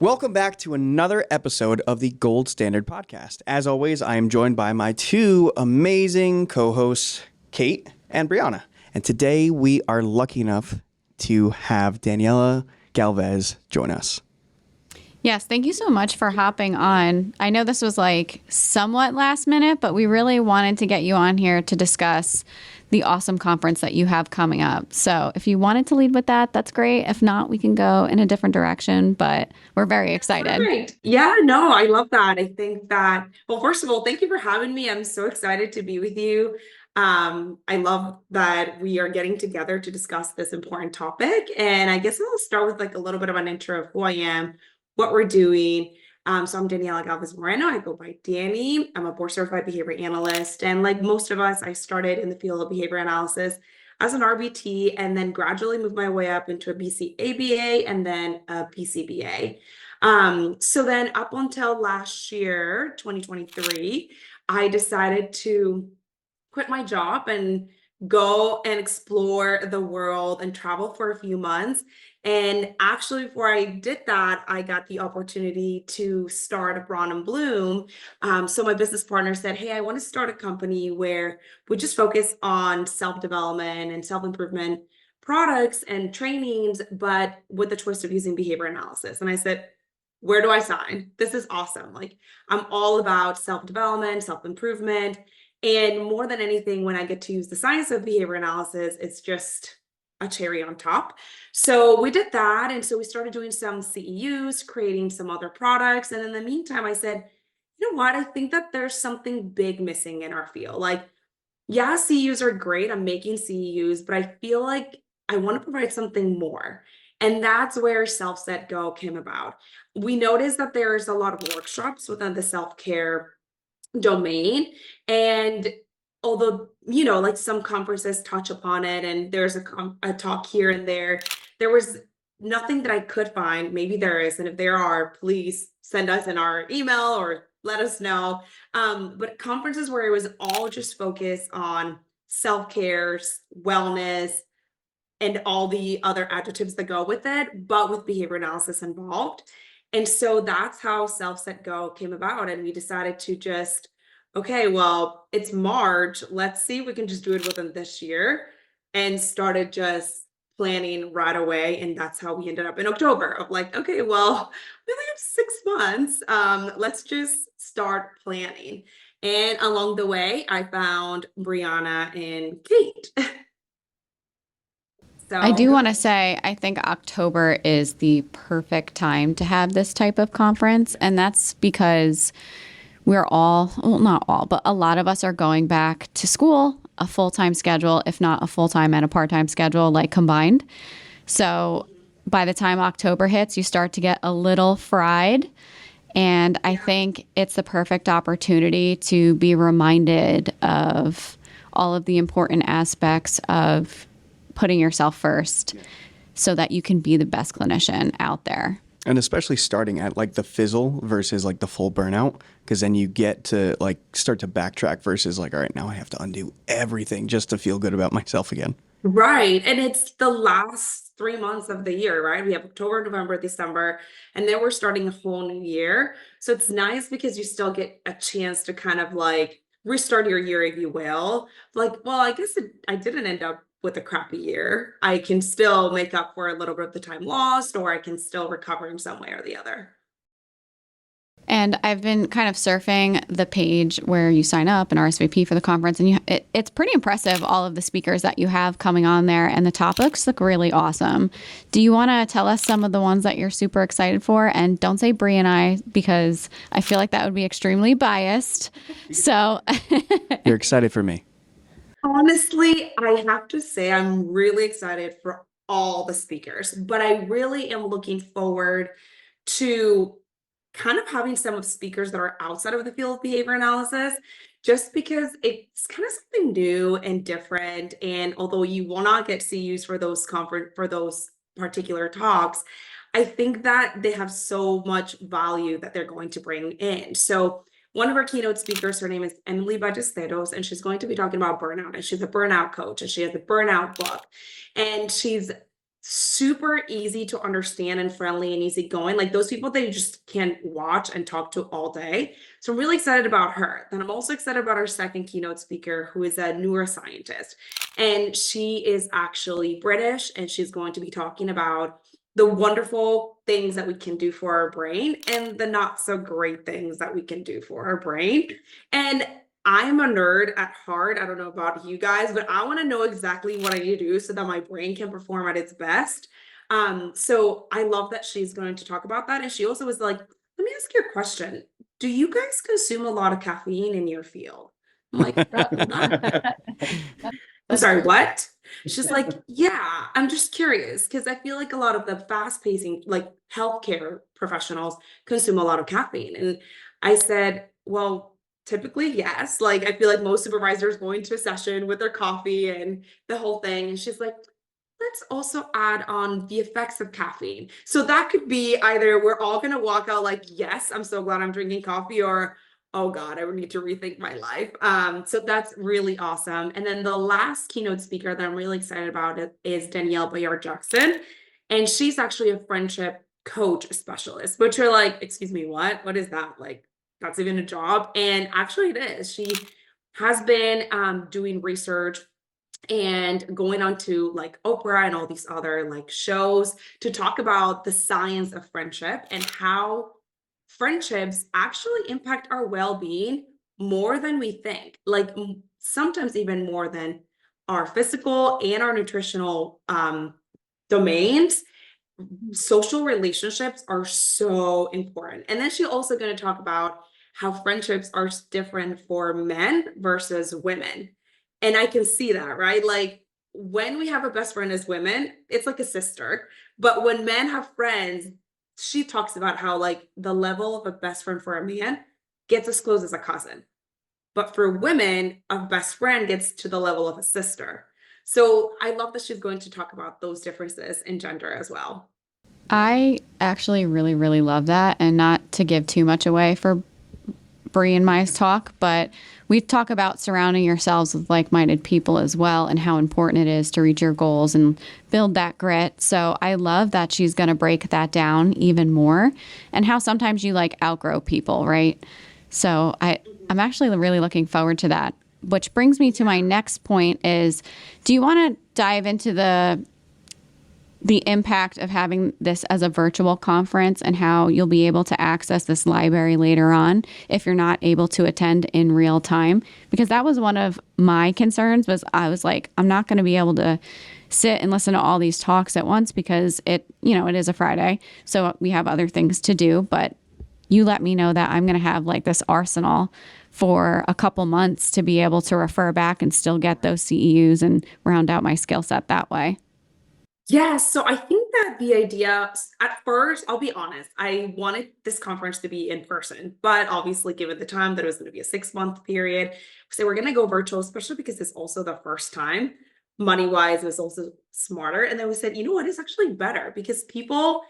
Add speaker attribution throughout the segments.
Speaker 1: Welcome back to another episode of the Gold Standard Podcast. As always, I am joined by my two amazing co-hosts, Kate and Brianna. And today we are lucky enough to have Daniela Galvez join us.
Speaker 2: Yes, thank you so much for hopping on. I know this was like somewhat last minute, but we really wanted to get you on here to discuss the awesome conference that you have coming up. So if you wanted to lead with that, that's great. If not, we can go in a different direction, but we're very excited.
Speaker 3: Great. Yeah, no, I love that. I think that, well, first of all, thank you for having me. I'm so excited to be with you. I love that we are getting together to discuss this important topic. And I guess I'll start with like a little bit of an intro of who I am, what we're doing. So I'm Daniela Galvez Moreno. I go by Danny. I'm a Board Certified Behavior Analyst. And like most of us, I started in the field of behavior analysis as an RBT and then gradually moved my way up into a BCABA and then a BCBA. So then up until last year, 2023, I decided to quit my job and go and explore the world and travel for a few months. And actually, before I did that, I got the opportunity to start a Brawn and Bloom. So my business partner said, hey, I want to start a company where we just focus on self-development and self-improvement products and trainings, but with the twist of using behavior analysis. And I said, where do I sign? This is awesome. Like, I'm all about self-development, self-improvement. And more than anything, when I get to use the science of behavior analysis, it's just a cherry on top. So we did that. And so we started doing some CEUs, creating some other products. And in the meantime, I said, you know what? I think that there's something big missing in our field. Like, yeah, CEUs are great. I'm making CEUs, but I feel like I want to provide something more. And that's where Self-Set Go came about. We noticed that there's a lot of workshops within the self-care domain. And although, you know, like some conferences touch upon it and there's a talk here and there was nothing that I could find. Maybe there is. And if there are, please send us in our email or let us know. But conferences where it was all just focused on self-care, wellness, and all the other adjectives that go with it, but with behavior analysis involved. And so that's how Self-Set Go came about. And we decided to just, okay, well, it's March. Let's see if we can just do it within this year, and started just planning right away. And that's how we ended up in October of like, okay, well, we only have 6 months. Let's just start planning. And along the way, I found Brianna and Kate.
Speaker 2: I do want to say, I think October is the perfect time to have this type of conference. And that's because we're all, well, not all, but a lot of us are going back to school, a full-time schedule, if not a full-time and a part-time schedule, like combined. So by the time October hits, you start to get a little fried. And I think it's the perfect opportunity to be reminded of all of the important aspects of putting yourself first so that you can be the best clinician out there.
Speaker 1: And especially starting at like the fizzle versus like the full burnout, because then you get to like start to backtrack versus like, all right, now I have to undo everything just to feel good about myself again.
Speaker 3: Right. And it's the last 3 months of the year, right? We have October, November, December, and then we're starting a whole new year. So it's nice because you still get a chance to kind of like restart your year, if you will. Like, well, I guess I didn't end up with a crappy year. I can still make up for a little bit of the time lost, or I can still recover in some way or the other.
Speaker 2: And I've been kind of surfing the page where you sign up and RSVP for the conference, and it's pretty impressive, all of the speakers that you have coming on there, and the topics look really awesome. Do you want to tell us some of the ones that you're super excited for? And don't say Brie and I, because I feel like that would be extremely biased. So
Speaker 1: You're excited for me.
Speaker 3: Honestly, I have to say I'm really excited for all the speakers, but I really am looking forward to kind of having some of speakers that are outside of the field of behavior analysis, just because it's kind of something new and different. And although you will not get CUs for those particular talks, I think that they have so much value that they're going to bring in. So one of our keynote speakers, her name is Emily Ballesteros, and she's going to be talking about burnout. And she's a burnout coach, and she has a burnout book. And she's super easy to understand and friendly and easygoing, like those people that you just can watch and talk to all day. So I'm really excited about her. Then I'm also excited about our second keynote speaker, who is a neuroscientist. And she is actually British, and she's going to be talking about the wonderful things that we can do for our brain and the not so great things that we can do for our brain. And I'm a nerd at heart. I don't know about you guys, but I want to know exactly what I need to do so that my brain can perform at its best. So I love that she's going to talk about that. And she also was like, let me ask you a question. Do you guys consume a lot of caffeine in your field? I'm like, I'm sorry, what? She's like, yeah, I'm just curious because I feel like a lot of the fast-pacing, like healthcare professionals consume a lot of caffeine. And I said, well, typically, yes. Like, I feel like most supervisors go into a session with their coffee and the whole thing. And she's like, let's also add on the effects of caffeine. So that could be either we're all going to walk out like, yes, I'm so glad I'm drinking coffee, or oh God, I would need to rethink my life. So that's really awesome. And then the last keynote speaker that I'm really excited about is Danielle Bayard-Jackson. And she's actually a friendship coach specialist, which are like, excuse me, what? What is that? Like, that's even a job? And actually it is. She has been doing research and going on to like Oprah and all these other like shows to talk about the science of friendship and how friendships actually impact our well-being more than we think, like sometimes even more than our physical and our nutritional domains. Social relationships are so important. And then she's also going to talk about how friendships are different for men versus women. And I can see that, right? Like when we have a best friend as women, it's like a sister. But when men have friends, she talks about how like the level of a best friend for a man gets as close as a cousin. But for women, a best friend gets to the level of a sister. So I love that she's going to talk about those differences in gender as well.
Speaker 2: I actually really, really love that. And not to give too much away for Bree and my talk, but we talk about surrounding yourselves with like-minded people as well, and how important it is to reach your goals and build that grit. So I love that she's going to break that down even more, and how sometimes you like outgrow people, right? So I'm actually really looking forward to that. Which brings me to my next point is, do you want to dive into the impact of having this as a virtual conference and how you'll be able to access this library later on if you're not able to attend in real time? Because that was one of my concerns. Was I was like, I'm not going to be able to sit and listen to all these talks at once because it is a Friday. So we have other things to do, but you let me know that I'm going to have like this arsenal for a couple months to be able to refer back and still get those CEUs and round out my skill set that way.
Speaker 3: Yes, so I think that the idea, at first, I'll be honest, I wanted this conference to be in person, but obviously, given the time that it was going to be a 6-month period, so we're going to go virtual, especially because it's also the first time. Money-wise, it was also smarter. And then we said, you know what, it's actually better because people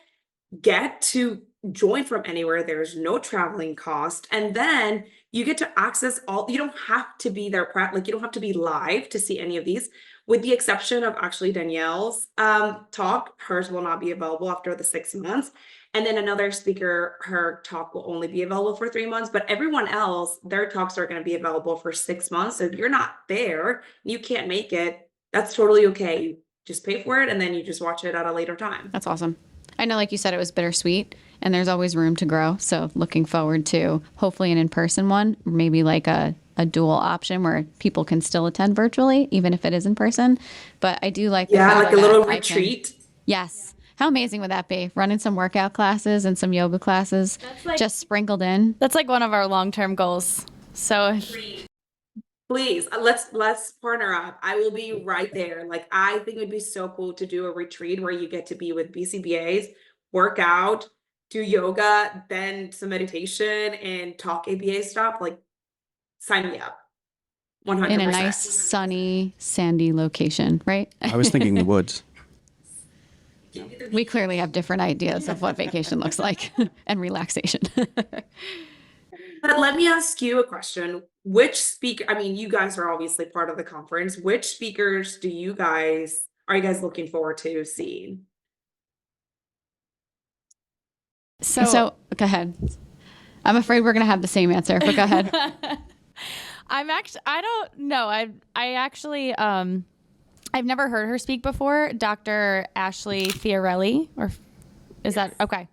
Speaker 3: get to join from anywhere. There's no traveling cost. And then you get to access all, you don't have to be there, like you don't have to be live to see any of these, with the exception of actually Danielle's talk. Hers will not be available after the 6 months. And then another speaker, her talk will only be available for 3 months, but everyone else, their talks are going to be available for 6 months. So if you're not there, you can't make it, that's totally okay. You just pay for it and then you just watch it at a later time.
Speaker 2: That's awesome. I know, like you said, it was bittersweet and there's always room to grow. So looking forward to hopefully an in-person one, maybe like a dual option where people can still attend virtually, even if it is in person. But I do like
Speaker 3: like a little retreat.
Speaker 2: Yes. How amazing would that be? Running some workout classes and some yoga classes just sprinkled in.
Speaker 4: That's like one of our long-term goals. So
Speaker 3: please, let's partner up. I will be right there. Like, I think it would be so cool to do a retreat where you get to be with BCBAs, work out, do yoga, then some meditation and talk ABA stuff. Like, sign me up. 100%.
Speaker 2: In a nice, sunny, sandy location, right?
Speaker 1: I was thinking the woods.
Speaker 2: We clearly have different ideas of what vacation looks like and relaxation.
Speaker 3: But let me ask you a question. Which speaker, I mean, you guys are obviously part of the conference. Which speakers are are you guys looking forward to seeing?
Speaker 2: So go ahead. I'm afraid we're going to have the same answer, but go ahead.
Speaker 4: I don't know. I actually, I've never heard her speak before. Dr. Ashley Fiorelli, or is that okay?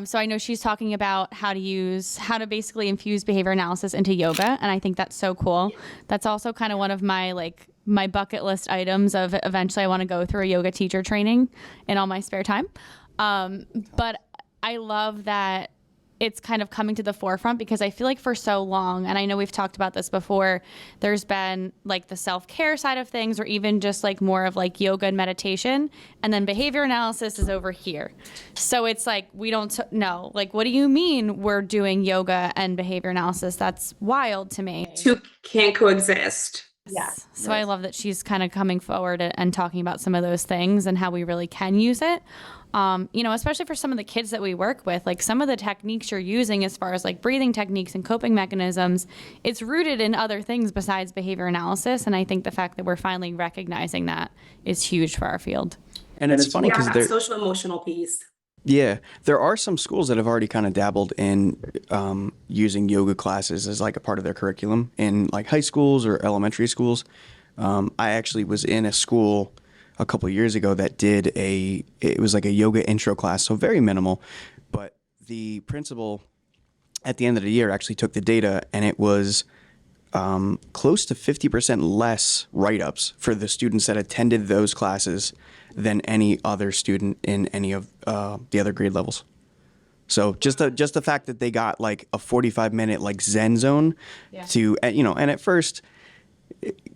Speaker 4: So I know she's talking about how to basically infuse behavior analysis into yoga. And I think that's so cool. That's also kind of one of my bucket list items of eventually I want to go through a yoga teacher training in all my spare time. But I love that it's kind of coming to the forefront, because I feel like for so long, and I know we've talked about this before, there's been like the self-care side of things, or even just like more of like yoga and meditation, and then behavior analysis is over here. So it's like, we don't know, like, what do you mean we're doing yoga and behavior analysis? That's wild to me.
Speaker 3: Two can't coexist.
Speaker 2: Yeah.
Speaker 4: So I love that she's kind of coming forward and talking about some of those things and how we really can use it. Especially for some of the kids that we work with, like some of the techniques you're using as far as like breathing techniques and coping mechanisms, it's rooted in other things besides behavior analysis. And I think the fact that we're finally recognizing that is huge for our field.
Speaker 1: And it's funny because
Speaker 3: that social emotional piece.
Speaker 1: Yeah, there are some schools that have already kind of dabbled in using yoga classes as like a part of their curriculum in like high schools or elementary schools. I actually was in a school a couple of years ago that did it was like a yoga intro class, so very minimal, but the principal at the end of the year actually took the data, and it was close to 50% less write-ups for the students that attended those classes than any other student in any of the other grade levels. So just the fact that they got like a 45-minute like Zen zone to, and at first,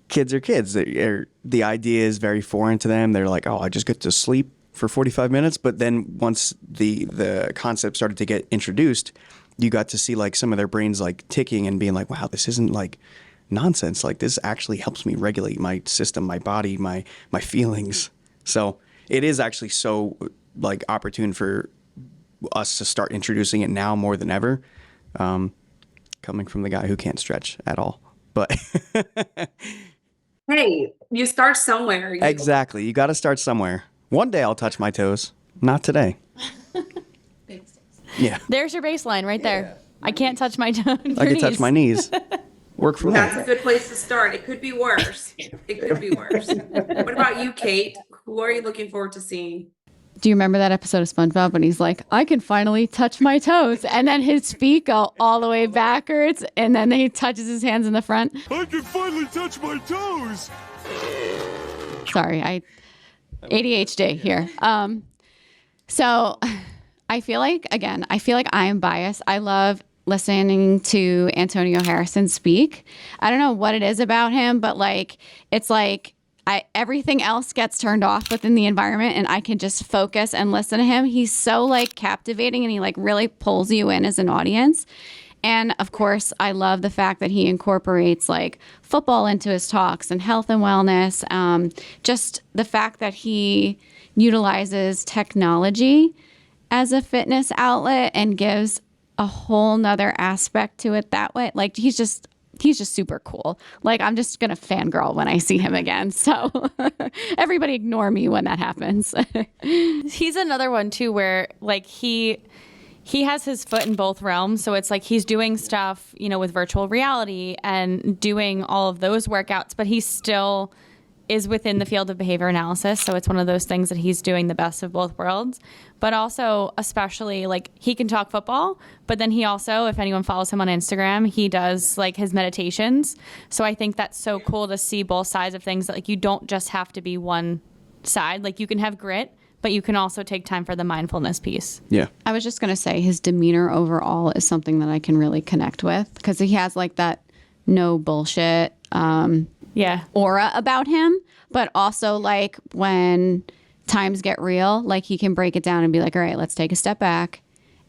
Speaker 1: kids are kids. The idea is very foreign to them. They're like, oh, I just get to sleep for 45 minutes. But then once the concept started to get introduced, you got to see like some of their brains like ticking and being like, wow, this isn't like nonsense. Like this actually helps me regulate my system, my body, my feelings. So it is actually so like opportune for us to start introducing it now more than ever. Coming from the guy who can't stretch at all. But
Speaker 3: hey, you start somewhere.
Speaker 1: Exactly. You got to start somewhere. One day I'll touch my toes. Not today. Yeah.
Speaker 4: There's your baseline right there. Yeah. I can't touch my toes.
Speaker 1: I can touch my knees. Work from
Speaker 3: That's
Speaker 1: there.
Speaker 3: a good place to start. It could be worse. It could be worse. What about you, Kate? Who are you looking forward to seeing?
Speaker 2: Do you remember that episode of SpongeBob when he's like, I can finally touch my toes? And then his feet go all the way backwards, and then he touches his hands in the front.
Speaker 5: I can finally touch my toes.
Speaker 2: Sorry, ADHD here. So I feel like I am biased. I love listening to Antonio Harrison speak. I don't know what it is about him, but like, it's like, everything else gets turned off within the environment, and I can just focus and listen to him. He's so like captivating, and he like really pulls you in as an audience. And of course, I love the fact that he incorporates like football into his talks and health and wellness. Just the fact that he utilizes technology as a fitness outlet and gives a whole nother aspect to it that way. Like he's just super cool. Like I'm just going to fangirl when I see him again. So everybody ignore me when that happens.
Speaker 4: He's another one too, where like he has his foot in both realms. So it's like he's doing stuff, with virtual reality and doing all of those workouts, but he still is within the field of behavior analysis. So it's one of those things that he's doing the best of both worlds. But also, especially, like, he can talk football, but then he also, if anyone follows him on Instagram, he does, like, his meditations. So I think that's so cool to see both sides of things, that, like, you don't just have to be one side. Like, you can have grit, but you can also take time for the mindfulness piece.
Speaker 1: Yeah.
Speaker 2: I was just going to say his demeanor overall is something that I can really connect with, because he has, like, that no bullshit aura about him, but also, like, when times get real, like, he can break it down and be like, all right, let's take a step back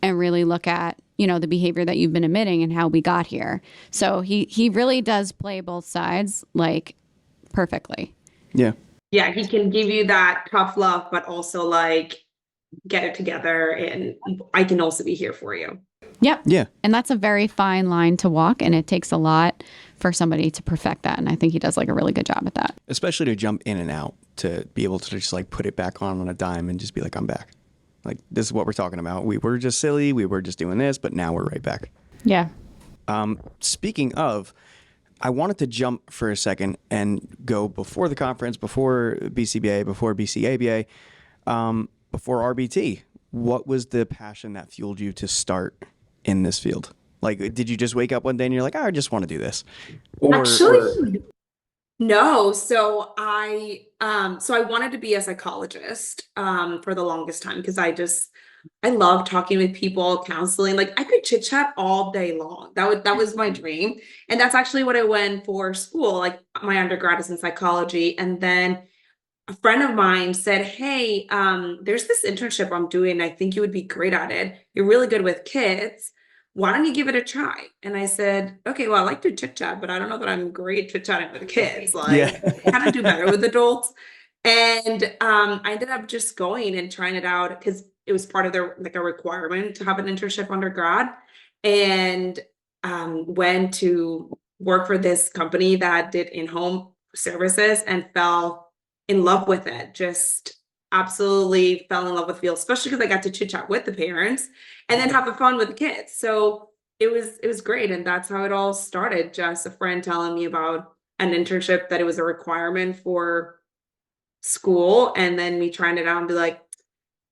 Speaker 2: and really look at, the behavior that you've been emitting and how we got here. So he really does play both sides, like, perfectly.
Speaker 1: Yeah.
Speaker 3: Yeah, he can give you that tough love, but also, like, get it together, and I can also be here for you.
Speaker 2: Yep.
Speaker 1: Yeah.
Speaker 2: And that's a very fine line to walk, and it takes a lot for somebody to perfect that. And I think he does like a really good job at that.
Speaker 1: Especially to jump in and out to be able to just like put it back on a dime and just be like, I'm back. Like, this is what we're talking about. We were just silly. We were just doing this, but now we're right back.
Speaker 4: Yeah.
Speaker 1: Speaking of, I wanted to jump for a second and go before the conference, before BCBA, before BCABA, before RBT. What was the passion that fueled you to start in this field? Like, did you just wake up one day and you're like, oh, I just want to do this?
Speaker 3: Actually, no. So I wanted to be a psychologist for the longest time because I love talking with people, counseling. Like I could chit chat all day long. That was my dream. And that's actually what I went for school. Like my undergrad is in psychology. And then a friend of mine said, hey, there's this internship I'm doing. I think you would be great at it. You're really good with kids. Why don't you give it a try? And I said, okay, well, I like to chit chat, but I don't know that I'm great chit chatting with kids. Like, kind of do better with adults. And I ended up just going and trying it out because it was part of their like a requirement to have an internship undergrad, and went to work for this company that did in-home services and fell in love with it. Just absolutely fell in love with the field, especially because I got to chit chat with the parents and then have the fun with the kids. So it was great. And that's how it all started. Just a friend telling me about an internship that it was a requirement for school, and then me trying it out and be like,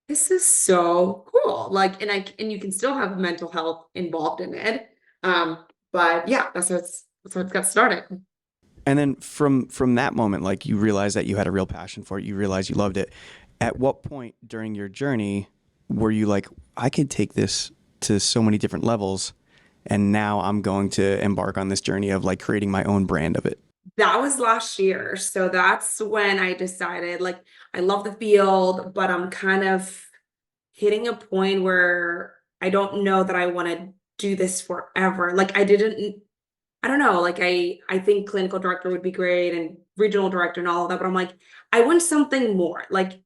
Speaker 3: this is so cool. Like, and you can still have mental health involved in it. But yeah, that's how it got started.
Speaker 1: And then from that moment, like you realized that you had a real passion for it, you realized you loved it. At what point during your journey were you like, I could take this to so many different levels, and now I'm going to embark on this journey of like creating my own brand of it?
Speaker 3: That was last year. So that's when I decided, like, I love the field, but I'm kind of hitting a point where I don't know that I want to do this forever. Like I don't know, like I think clinical director would be great and regional director and all of that, but I'm like, I want something more. Like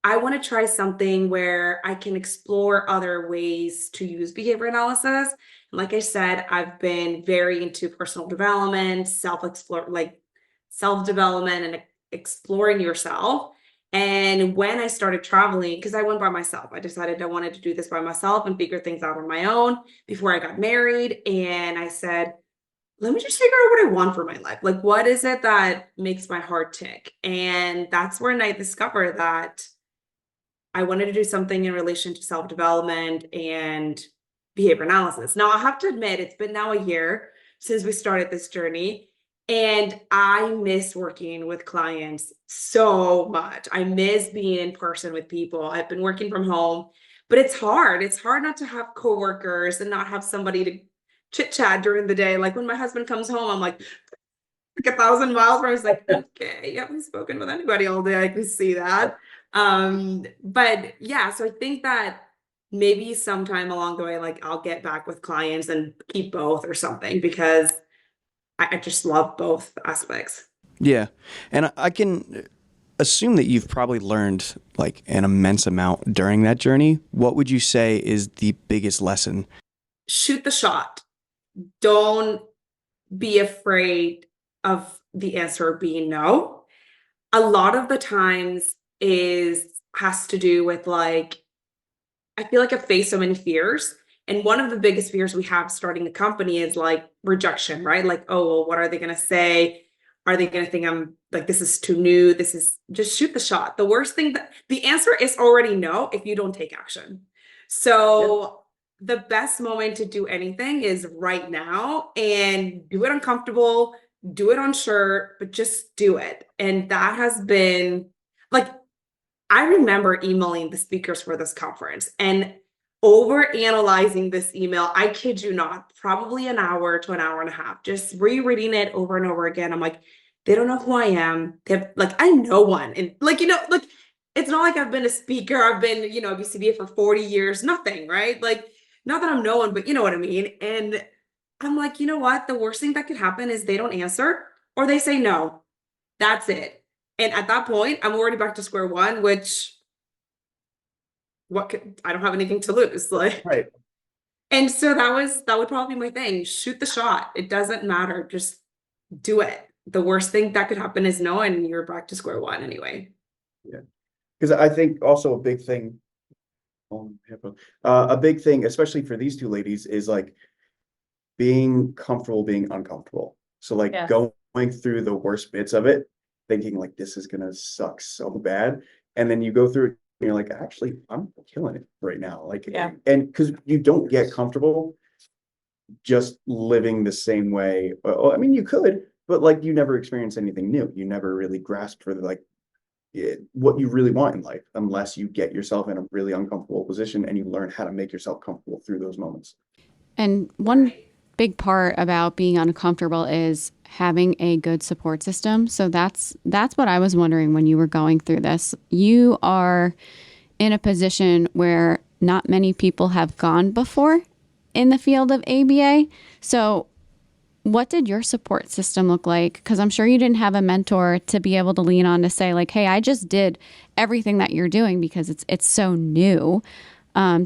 Speaker 3: I want to try something where I can explore other ways to use behavior analysis. And like I said, I've been very into personal development, self-development and exploring yourself. And when I started traveling, because I went by myself, I decided I wanted to do this by myself and figure things out on my own before I got married. And I said, let me just figure out what I want for my life. Like, what is it that makes my heart tick? And that's when I discovered that I wanted to do something in relation to self-development and behavior analysis. Now, I have to admit, it's been now a year since we started this journey, and I miss working with clients so much. I miss being in person with people. I've been working from home, but it's hard. It's hard not to have coworkers and not have somebody to chit chat during the day. Like when my husband comes home, I'm like 1,000 miles from him. He's like, okay, you haven't spoken with anybody all day. I can see that. But yeah, so I think that maybe sometime along the way, like I'll get back with clients and keep both or something, because I just love both aspects.
Speaker 1: Yeah. And I can assume that you've probably learned like an immense amount during that journey. What would you say is the biggest lesson?
Speaker 3: Shoot the shot. Don't be afraid of the answer being no. A lot of the times has to do with like, I feel like I've faced so many fears. And one of the biggest fears we have starting a company is like rejection, right? Like, oh, well, what are they going to say? Are they going to think I'm like, this is too new? This is just shoot the shot. The worst thing the answer is already no if you don't take action. So the best moment to do anything is right now, and do it uncomfortable, do it unsure, but just do it. And that has been like, I remember emailing the speakers for this conference and over analyzing this email. I kid you not, probably an hour to an hour and a half, just rereading it over and over again. I'm like, they don't know who I am. I know one. And like, it's not like I've been a speaker. I've been, BCBA for 40 years, nothing, right? Like, not that I'm no one, but you know what I mean? And I'm like, you know what? The worst thing that could happen is they don't answer or they say no. That's it. And at that point, I'm already back to square one, which I don't have anything to lose. Like,
Speaker 1: Right.
Speaker 3: And so that would probably be my thing. Shoot the shot. It doesn't matter. Just do it. The worst thing that could happen is no, and you're back to square one anyway.
Speaker 1: Because I think also a big thing, especially for these two ladies, is like being comfortable being uncomfortable. So like
Speaker 4: Yes.
Speaker 1: going through the worst bits of it, thinking like this is gonna suck so bad, and then you go through it and you're like, actually, I'm killing it right now. Like,
Speaker 4: Yeah.
Speaker 1: and because you don't get comfortable just living the same way. Well, I mean, you could, but like you never experience anything new. You never really grasp for what you really want in life unless you get yourself in a really uncomfortable position and you learn how to make yourself comfortable through those moments.
Speaker 2: And one big part about being uncomfortable is having a good support system. So that's what I was wondering when you were going through this. You are in a position where not many people have gone before in the field of ABA. So what did your support system look like? Because I'm sure you didn't have a mentor to be able to lean on to say like, hey, I just did everything that you're doing because it's so new.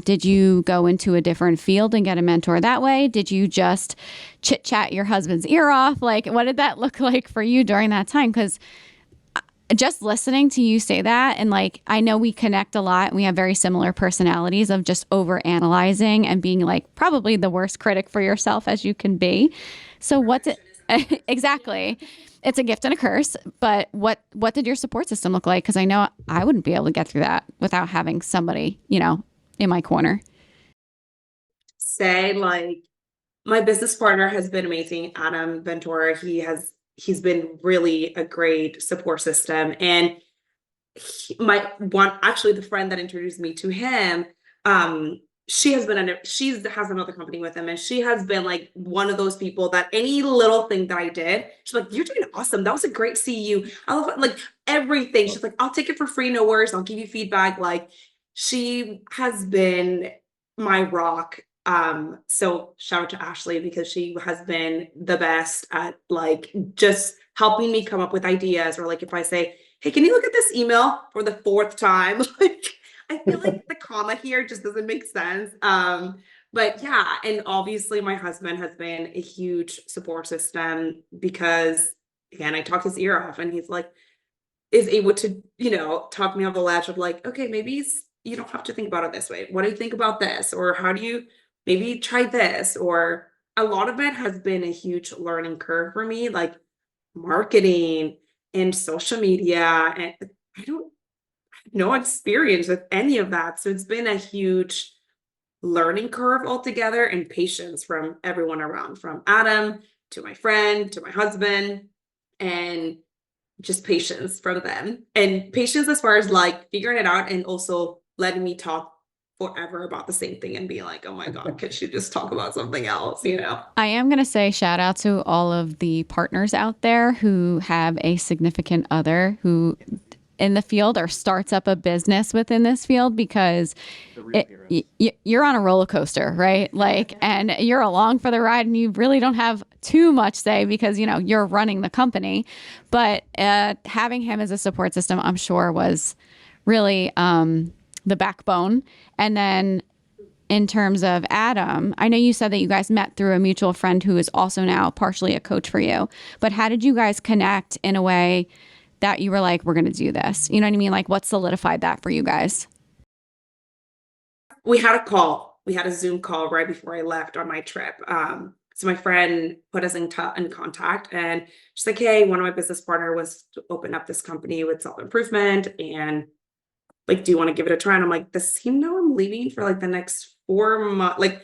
Speaker 2: Did you go into a different field and get a mentor that way? Did you just chit chat your husband's ear off? Like, what did that look like for you during that time? Because just listening to you say that, and like, I know we connect a lot and we have very similar personalities of just over analyzing and being like probably the worst critic for yourself as you can be. So exactly. It's a gift and a curse, but what did your support system look like? Because I know I wouldn't be able to get through that without having somebody, in my corner.
Speaker 3: Say like my business partner has been amazing, Adam Ventura. He's been really a great support system. And the friend that introduced me to him, she has another company with him, and she has been like one of those people that any little thing that I did, she's like, you're doing awesome. That was a great CU. I love it. Like everything. She's like, I'll take it for free. No worries. I'll give you feedback. Like she has been my rock. So shout out to Ashley because she has been the best at like just helping me come up with ideas, or like if I say, hey, can you look at this email for the fourth time? Like I feel like the comma here just doesn't make sense. But yeah, and obviously my husband has been a huge support system because again, I talk his ear off and he's like, is able to, talk me off the ledge of like, okay, maybe you don't have to think about it this way. What do you think about this? Or how do you maybe try this? Or a lot of it has been a huge learning curve for me, like marketing and social media. And I don't have no experience with any of that. So it's been a huge learning curve altogether, and patience from everyone around, from Adam to my friend to my husband, and just patience from them, and patience as far as like figuring it out and also letting me talk forever about the same thing and being like, oh my God, could you just talk about something else,
Speaker 2: I am going to say shout out to all of the partners out there who have a significant other who in the field or starts up a business within this field, because you're on a roller coaster, right? Like, and you're along for the ride and you really don't have too much say because, you're running the company. But having him as a support system, I'm sure was really the backbone. And then in terms of Adam, I know you said that you guys met through a mutual friend who is also now partially a coach for you. But how did you guys connect in a way that you were like, we're going to do this? You know what I mean? Like, what solidified that for you guys?
Speaker 3: We had a call. We had a Zoom call right before I left on my trip. So my friend put us in contact, and she's like, hey, one of my business partner was to open up this company with self-improvement, and like, do you want to give it a try? And I'm like, does he know I'm leaving for like the next 4 months? Like,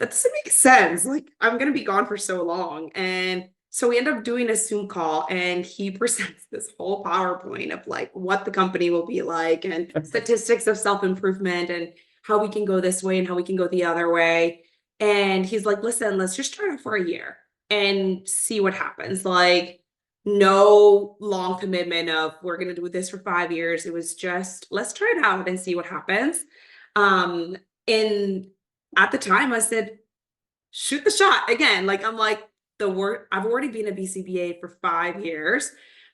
Speaker 3: that doesn't make sense. Like, I'm going to be gone for so long. And so we end up doing a Zoom call, and he presents this whole PowerPoint of like what the company will be like and statistics of self-improvement and how we can go this way and how we can go the other way. And he's like, listen, let's just try it for a year and see what happens. Like, no long commitment of we're going to do this for 5 years. It was just, let's try it out and see what happens. And at the time I said, shoot the shot again. Like, I'm like, I've already been a BCBA for 5 years.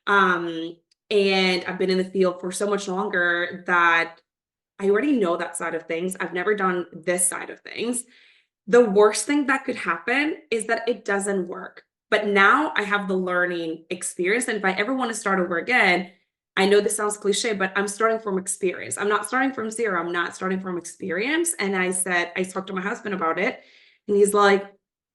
Speaker 3: And I've been in the field for so much longer that I already know that side of things. I've never done this side of things. The worst thing that could happen is that it doesn't work. But now I have the learning experience. And if I ever want to start over again, I know this sounds cliche, but I'm starting from experience. I'm not starting from zero. I'm not starting from experience. And I talked to my husband about it, and he's like,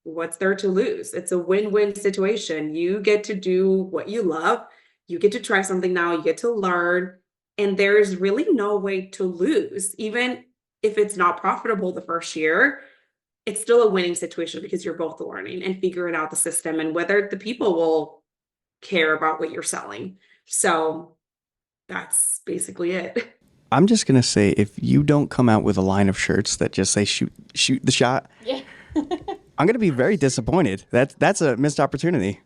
Speaker 3: what's there to lose? It's a win-win situation. You get to do what you love. You get to try something now. You get to learn. And there's really no way to lose. Even if it's not profitable the first year, it's still a winning situation because you're both learning and figuring out the system and whether the people will care about what you're selling. So that's basically it.
Speaker 1: I'm just gonna say, if you don't come out with a line of shirts that just say shoot the shot,
Speaker 4: Yeah.
Speaker 1: I'm gonna be very disappointed. That's a missed opportunity.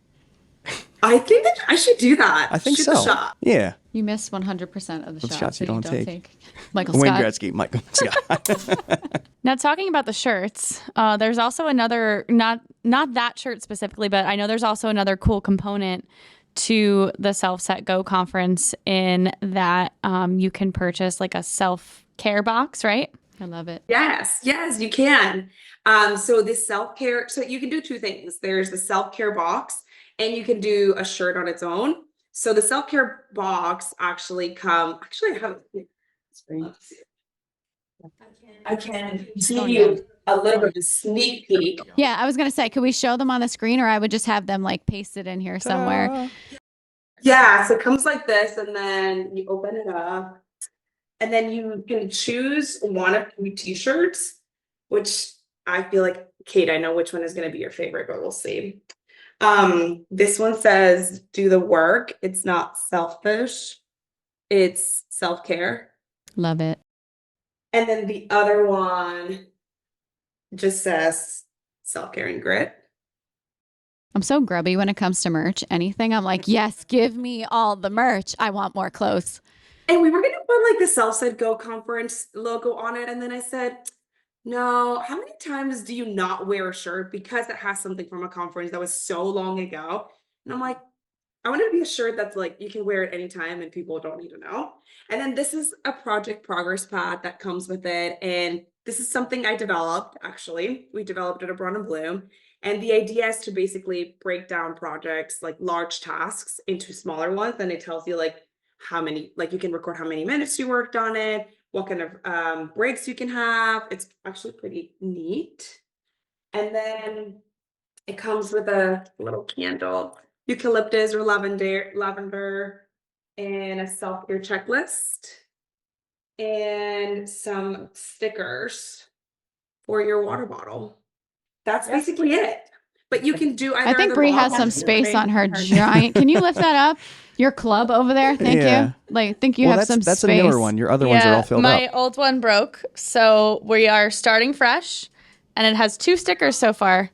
Speaker 3: I think that I should do that.
Speaker 1: I think
Speaker 3: Shoot
Speaker 1: so.
Speaker 3: the shot.
Speaker 1: Yeah.
Speaker 2: You miss 100% of the
Speaker 1: Those
Speaker 2: shots
Speaker 1: shots
Speaker 2: that
Speaker 1: you
Speaker 2: you
Speaker 1: don't
Speaker 2: don't
Speaker 1: take.
Speaker 2: Michael
Speaker 1: Wayne
Speaker 2: Scott.
Speaker 1: Gretzky, Michael Scott.
Speaker 4: Now, talking about the shirts, there's also another, not that shirt specifically, but I know there's also another cool component to the Self Set Go conference in that you can purchase like a self-care box, right?
Speaker 2: I love it.
Speaker 3: Yes, you can. So this self-care, so you can do two things. There's the self-care box, and you can do a shirt on its own. So the self-care box actually I have it here. Let's see. I can give you a little bit of a sneak peek.
Speaker 2: Yeah, I was going to say, could we show them on the screen, or I would just have them like pasted in here somewhere?
Speaker 3: Yeah, so it comes like this, and then you open it up, and then you can choose one of 2 t-shirts, which I feel like, Kate, I know which one is going to be your favorite, but we'll see. This one says, do the work. It's not selfish. It's self-care.
Speaker 2: Love it.
Speaker 3: And then the other one just says self-care and grit.
Speaker 2: I'm so grubby when it comes to merch. Anything, I'm like, yes, give me all the merch. I want more clothes.
Speaker 3: And we were going to put like the Self Said Go conference logo on it. And then I said, no, how many times do you not wear a shirt because it has something from a conference that was so long ago? And I'm like, I want it to be a shirt that's like you can wear it anytime and people don't need to know. And then this is a project progress pad that comes with it. And this is something I developed, actually. We developed it at Brawn and Bloom. And the idea is to basically break down projects, like large tasks, into smaller ones. And it tells you like how many, like you can record how many minutes you worked on it, what kind of breaks you can have. It's actually pretty neat. And then it comes with a little candle, eucalyptus or lavender, and a self-care checklist, and some stickers for your water bottle. That's basically it. But you can do either.
Speaker 2: I think Bree has some space on her giant. Can you lift that up? Your club over there. Thank
Speaker 1: Yeah.
Speaker 2: you. Like, think you have some
Speaker 1: that's
Speaker 2: space.
Speaker 1: a newer one. Your other ones are all filled
Speaker 4: my
Speaker 1: up.
Speaker 4: old one broke, so we are starting fresh, and it has 2 stickers so far.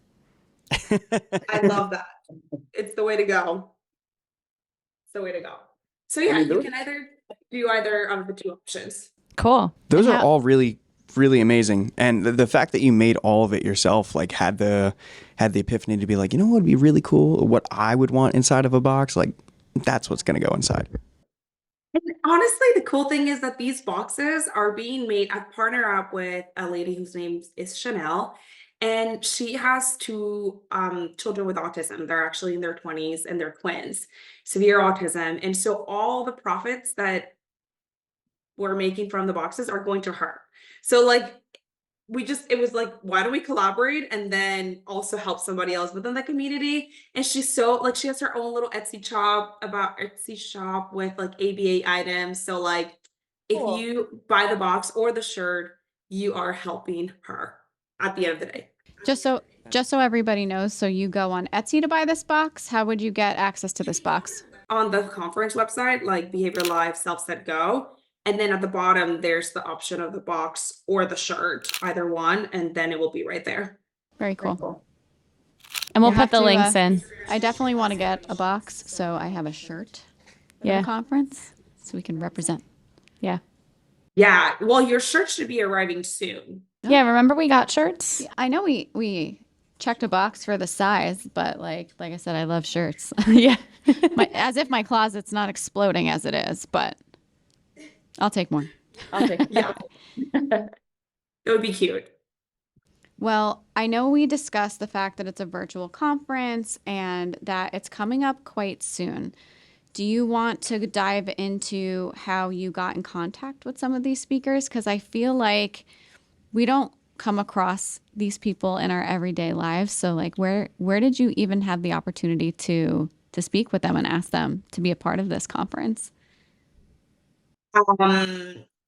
Speaker 3: I love that. It's the way to go. It's the way to go. So yeah, you can either do either of the 2 options.
Speaker 4: Cool.
Speaker 1: Those
Speaker 2: And
Speaker 1: are
Speaker 2: how-
Speaker 1: all really, really amazing. And the fact that you made all of it yourself, like had the epiphany to be like, you know what would be really cool? What I would want inside of a box, like that's what's going to go inside.
Speaker 3: And honestly, the cool thing is that these boxes are being made. I've partnered up with a lady whose name is Chanel, and she has 2 children with autism. They're actually in their 20s and they're twins, severe autism. And so all the profits that we're making from the boxes are going to her. So like it was like, why don't we collaborate and then also help somebody else within the community? And she's so like, she has her own little Etsy shop with like ABA items. So like if you buy the box or the shirt, you are helping her at the end of the day.
Speaker 2: Just so everybody knows, so you go on Etsy to buy this box. How would you get access to this box?
Speaker 3: On the conference website, like Behavior Live, Self Set Go. And then at the bottom, there's the option of the box or the shirt, either one, and then it will be right there.
Speaker 2: Very cool.
Speaker 4: And we'll
Speaker 2: You have
Speaker 4: put the
Speaker 2: to,
Speaker 4: links in.
Speaker 2: I definitely want to get a box, so I have a shirt for
Speaker 4: Yeah.
Speaker 2: the conference, so we can represent.
Speaker 4: Yeah.
Speaker 3: Yeah, well, your shirt should be arriving soon.
Speaker 4: Yeah, remember we got shirts?
Speaker 2: I know we checked a box for the size, but like I said, I love shirts.
Speaker 4: Yeah.
Speaker 2: As if my closet's not exploding as it is, but I'll take more.
Speaker 3: Yeah. It would be cute.
Speaker 2: Well, I know we discussed the fact that it's a virtual conference and that it's coming up quite soon. Do you want to dive into how you got in contact with some of these speakers? Because I feel like we don't come across these people in our everyday lives. So like where did you even have the opportunity to speak with them and ask them to be a part of this conference?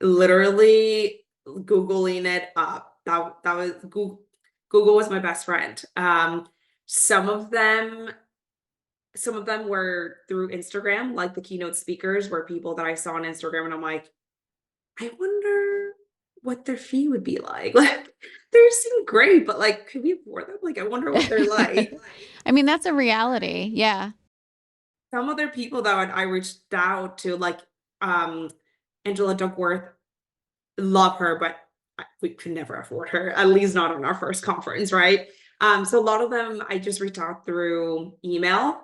Speaker 3: Literally Googling it up. That was Google was my best friend. Some of them were through Instagram, like the keynote speakers were people that I saw on Instagram, and I'm like, I wonder what their fee would be like. Like, they seem great, but like, could we afford them? Like, I wonder what they're like.
Speaker 2: I mean, that's a reality. Yeah.
Speaker 3: Some other people that I reached out to, like Angela Duckworth, love her, but we could never afford her, at least not on our first conference, right? So a lot of them I just reached out through email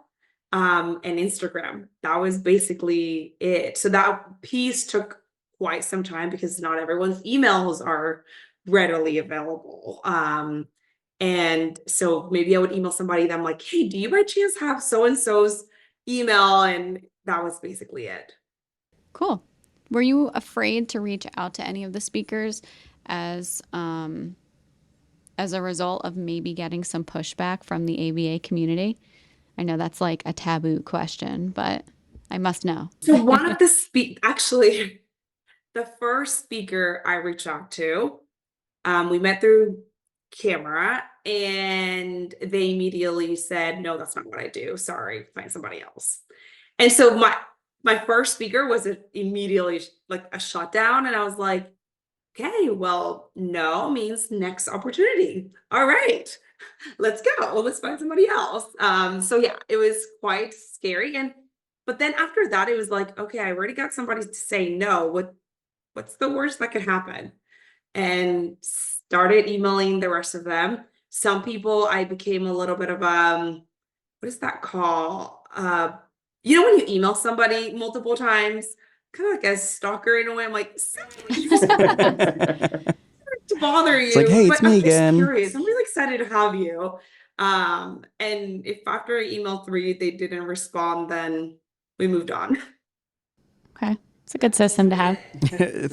Speaker 3: and Instagram. That was basically it. So that piece took quite some time because not everyone's emails are readily available. And so maybe I would email somebody that I'm like, hey, do you by chance have so-and-so's email? And that was basically it.
Speaker 2: Cool. Were you afraid to reach out to any of the speakers as a result of maybe getting some pushback from the ABA community? I know that's like a taboo question, but I must know.
Speaker 3: So one of the actually, the first speaker I reached out to, we met through camera, and they immediately said, no, that's not what I do. Sorry, find somebody else. And so my first speaker was immediately like a shutdown, and I was like, okay, well, no means next opportunity. All right, let's go. Let's find somebody else. So yeah, it was quite scary. But then after that, it was like, okay, I already got somebody to say no. What's the worst that could happen? And started emailing the rest of them. Some people I became a little bit of what is that called? You know when you email somebody multiple times, kind of like a stalker in a way. I'm like, to bother you.
Speaker 1: It's like, hey, it's
Speaker 3: but
Speaker 1: me
Speaker 3: I'm just
Speaker 1: again.
Speaker 3: curious. I'm really excited to have you. And if after email 3 they didn't respond, then we moved on.
Speaker 4: Okay. It's a good system to have.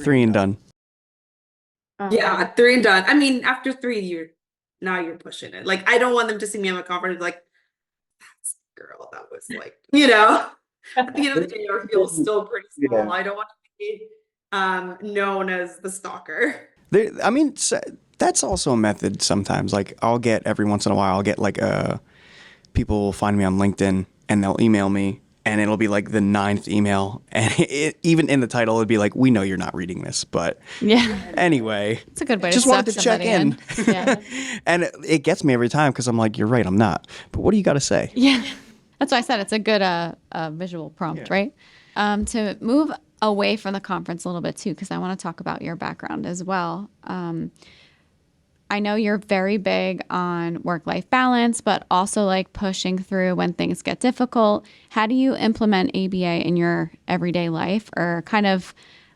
Speaker 1: 3 and done.
Speaker 3: Yeah, 3 and done. I mean, after 3, you're pushing it. Like, I don't want them to see me on a conference like, that's the girl that was like, at the end of the day, our field's still pretty small.
Speaker 1: Yeah.
Speaker 3: I don't want to be known as the stalker.
Speaker 1: I mean, that's also a method sometimes. Like every once in a while, I'll get like people will find me on LinkedIn and they'll email me, and it'll be like the 9th email, and even in the title it'd be like, we know you're not reading this, but
Speaker 4: Yeah.
Speaker 1: anyway,
Speaker 2: It's a good way
Speaker 1: just
Speaker 2: to
Speaker 1: wanted
Speaker 2: suck
Speaker 1: to check in.
Speaker 2: Yeah.
Speaker 1: And it gets me every time because I'm like, you're right, I'm not. But what do you got to say?
Speaker 2: Yeah. That's why I said it's a good visual prompt, right? To move away from the conference a little bit too, because I want to talk about your background as well. I know you're very big on work-life balance, but also like pushing through when things get difficult. How do you implement ABA in your everyday life, or kind of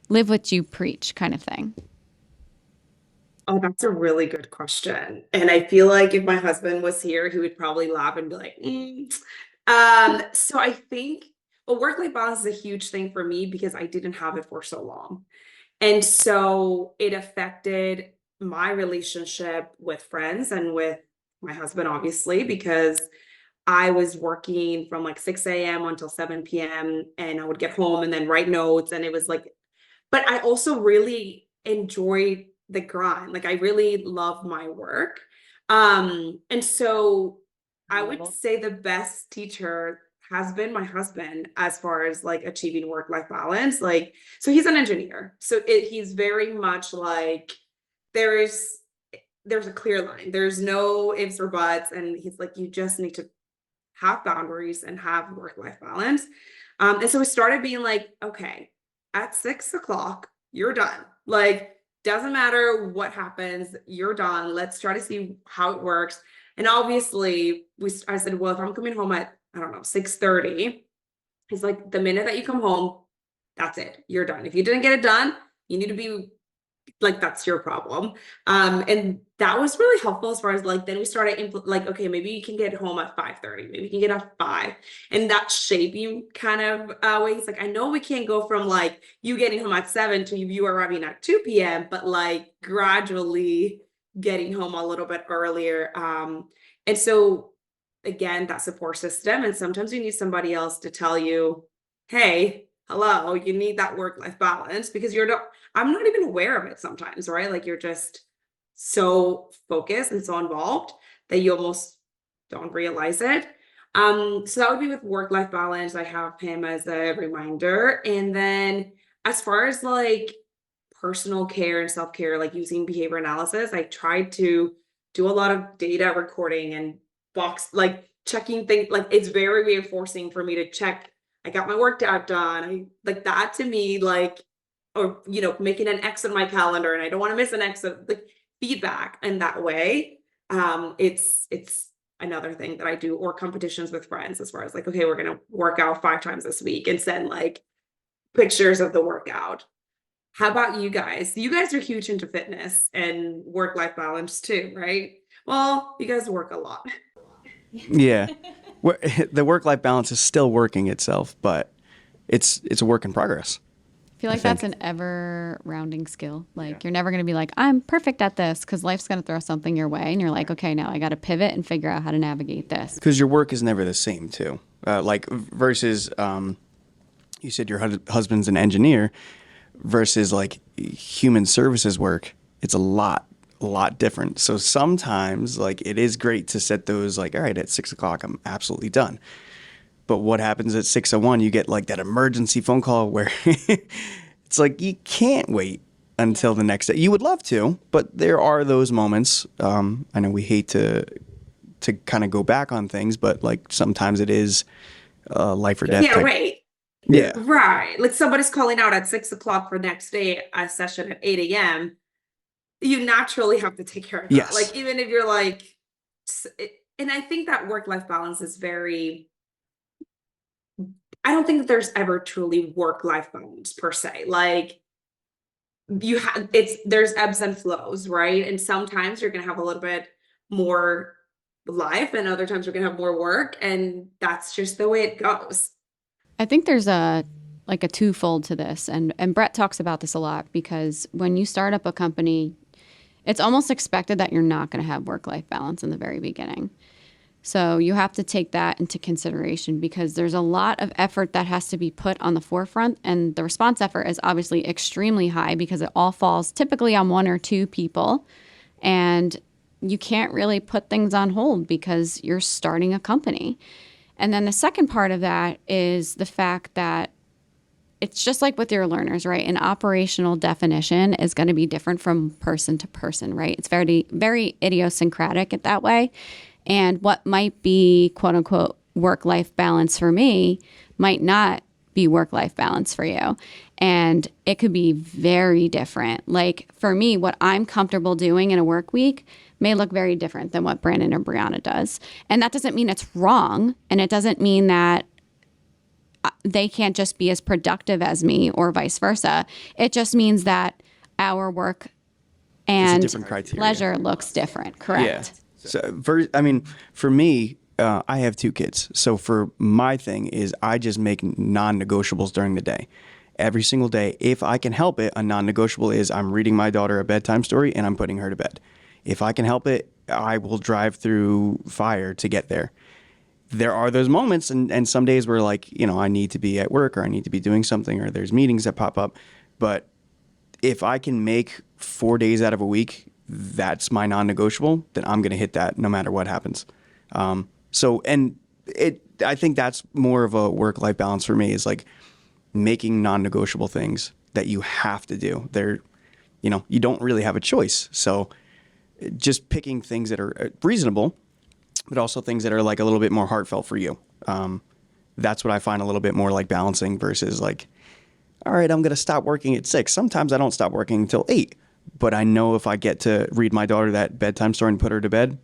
Speaker 2: live what you preach kind of thing?
Speaker 3: Oh, that's a really good question. And I feel like if my husband was here, he would probably laugh and be like, So I think, well, work-life balance is a huge thing for me because I didn't have it for so long. And so it affected my relationship with friends and with my husband, obviously, because I was working from like 6 a.m. until 7 p.m. and I would get home and then write notes. And it was like, but I also really enjoyed the grind. Like, I really love my work. And so I would say the best teacher has been my husband as far as like achieving work-life balance. Like, so he's an engineer. So he's very much like, there's a clear line. There's no ifs or buts. And he's like, you just need to have boundaries and have work-life balance. And so it started being like, okay, at 6 o'clock, you're done. Like, doesn't matter what happens, you're done. Let's try to see how it works. And obviously, I said, well, if I'm coming home at, I don't know, 6:30, he's like, the minute that you come home, that's it. You're done. If you didn't get it done, you need to be like that's your problem. And that was really helpful as far as like, then we started like, okay, maybe you can get home at 5:30, maybe you can get at 5, and that shaping kind of ways. Like, I know we can't go from like you getting home at 7 to you arriving at 2 p.m., but like gradually getting home a little bit earlier. And so again, that support system. And sometimes you need somebody else to tell you, hey, hello, you need that work-life balance, because I'm not even aware of it sometimes, right? Like you're just so focused and so involved that you almost don't realize it. So that would be with work-life balance. I have him as a reminder. And then as far as like personal care and self-care, like using behavior analysis, I tried to do a lot of data recording and like checking things. Like it's very reinforcing for me to check I got my workout done. I like that to me, like, or making an X on my calendar, and I don't want to miss an X of like feedback in that way. It's another thing that I do, or competitions with friends as far as like, okay, we're gonna work out 5 times this week and send like pictures of the workout. How about you guys? You guys are huge into fitness and work-life balance too, right? Well, you guys work a lot.
Speaker 1: Yeah. The work-life balance is still working itself, but it's a work in progress.
Speaker 2: I feel like that's an ever rounding skill. Like you're never going to be like, I'm perfect at this, because life's going to throw something your way. And you're like, okay, now I got to pivot and figure out how to navigate this.
Speaker 1: Because your work is never the same too. Like versus, you said your husband's an engineer versus like human services work. It's a lot different. So sometimes like it is great to set those like, all right, at 6 o'clock, I'm absolutely done. But what happens at 6:01, you get like that emergency phone call where it's like, you can't wait until the next day. You would love to, but there are those moments. I know we hate to kind of go back on things, but like sometimes it is life or death.
Speaker 3: Yeah, wait.
Speaker 1: Yeah.
Speaker 3: Right. Like somebody's calling out at 6 o'clock for next day, a session at 8 a.m. You naturally have to take care of that.
Speaker 1: Yes.
Speaker 3: Like, even if you're like, and I think that work-life balance is I don't think that there's ever truly work-life balance per se. Like there's ebbs and flows, right? And sometimes you're going to have a little bit more life and other times you're going to have more work. And that's just the way it goes.
Speaker 2: I think there's a twofold to this. And Brett talks about this a lot, because when you start up a company, it's almost expected that you're not going to have work-life balance in the very beginning. So you have to take that into consideration, because there's a lot of effort that has to be put on the forefront. And the response effort is obviously extremely high, because it all falls typically on 1 or 2 people. And you can't really put things on hold because you're starting a company. And then the second part of that is the fact that it's just like with your learners, right? An operational definition is going to be different from person to person, right? It's very, very idiosyncratic in that way. And what might be quote unquote work-life balance for me might not be work-life balance for you. And it could be very different. Like for me, what I'm comfortable doing in a work week may look very different than what Brandon or Brianna does. And that doesn't mean it's wrong. And it doesn't mean that they can't just be as productive as me or vice versa. It just means that our work and leisure looks different. Correct.
Speaker 1: Yeah. So for me, I have 2 kids. So for my thing is I just make non-negotiables during the day. Every single day, if I can help it, a non-negotiable is I'm reading my daughter a bedtime story and I'm putting her to bed. If I can help it, I will drive through fire to get there. There are those moments and some days where like, I need to be at work or I need to be doing something or there's meetings that pop up. But if I can make 4 days out of a week, that's my non-negotiable, then I'm going to hit that no matter what happens. I think that's more of a work-life balance for me, is like making non-negotiable things that you have to do. You don't really have a choice. So just picking things that are reasonable, but also things that are like a little bit more heartfelt for you. That's what I find a little bit more like balancing versus like, all right, I'm going to stop working at 6. Sometimes I don't stop working until 8, but I know if I get to read my daughter that bedtime story and put her to bed,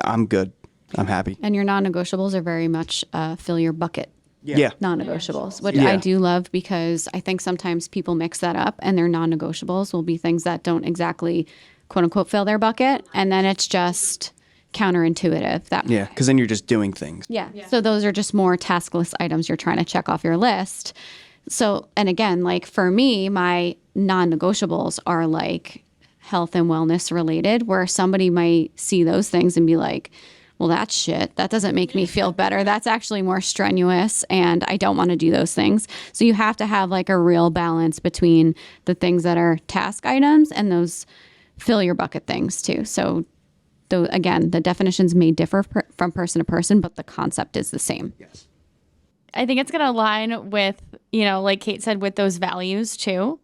Speaker 1: I'm good. I'm happy.
Speaker 2: And your non-negotiables are very much fill your bucket.
Speaker 1: Yeah.
Speaker 2: non-negotiables, which
Speaker 1: Yeah.
Speaker 2: I do love because I think sometimes people mix that up and their non-negotiables will be things that don't exactly quote unquote fill their bucket. And then it's just counterintuitive.
Speaker 1: Yeah. Because then you're just doing things.
Speaker 2: Yeah. So those are just more task list items you're trying to check off your list. So, and again, like for me, my non-negotiables are like health and wellness related, where somebody might see those things and be like, well, that's shit. That doesn't make me feel better. That's actually more strenuous and I don't want to do those things. So you have to have like a real balance between the things that are task items and those fill your bucket things too. So though, again, the definitions may differ from person to person, but the concept is the same.
Speaker 1: Yes.
Speaker 4: I think it's going to align with, like Kate said, with those values too.